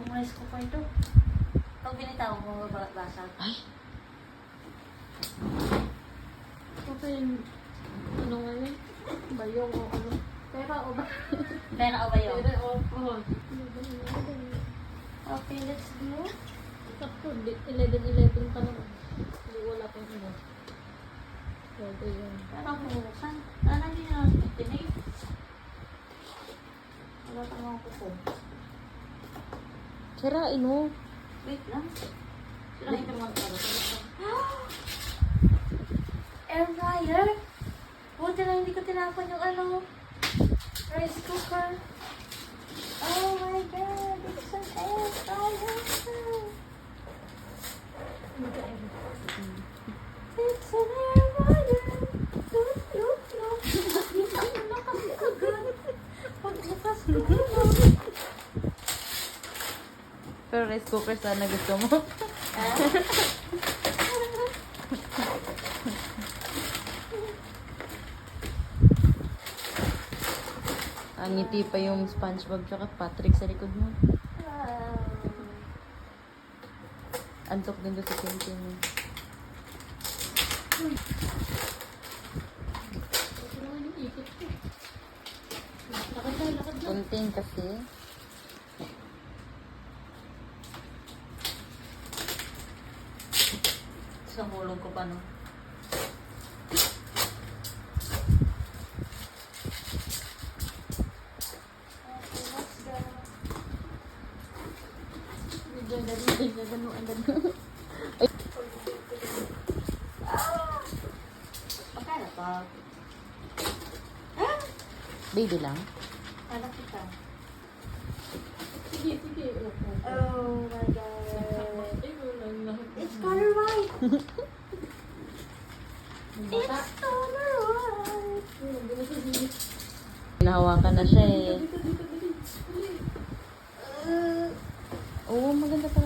Itong rice cooker ito. Pag binitaw mo, basag. Ay! Okay, ano nga yun? Bayong o ano? Pera o ba? Pera o ba yun? Pera o Okay, let's go. Sakto, 11 pa naman. Hindi wala pang ano. Pwede yun. Parang bubuksan. Hindi na natin tinig. Wala tayong kuko. Sirain mo. Wait lang. Sila hindi magkaro. Air fryer? Buti na hindi ko tinapon yung ano. Rice cooker. Oh my god, it's an air fryer. It's an air fryer. Look, look, look. Ang lakas ko agad. Pagbukas ko. Pero rice cooker sana gusto mo. Ang ngiti pa yung SpongeBob tsaka Patrick sa likod mo. Wow. Antok din doon sa Tintin. Kunting kasi. Sa hulog ko pa no. Pagkala pa. Baby lang. Anak kita. Sige, sige. Oh my god. It's color white. It's color white. Nahawakan na siya eh. Oo, maganda pa.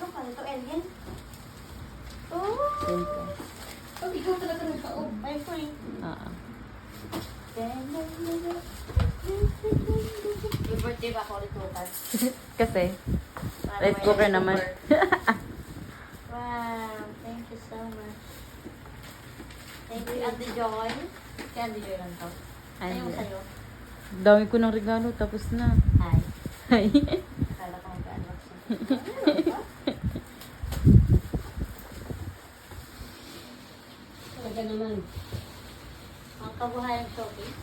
Ano pa ito? Alien? Oh! Siyempre. Oh, ikaw talaga nagka-off. My friend. Ah. May birthday ba ako ulit bukas? Kasi, Para rice may cooker rice naman. Wow, thank you so much. Thank you, Ate Joy. Kaya Ate Joy lang to. Ano yung sa'yo? Dami ko ng regalo, tapos na. Hi. Ay. Kala ko mag-unbox na. Talaga naman. Ang kabuhayan showcase.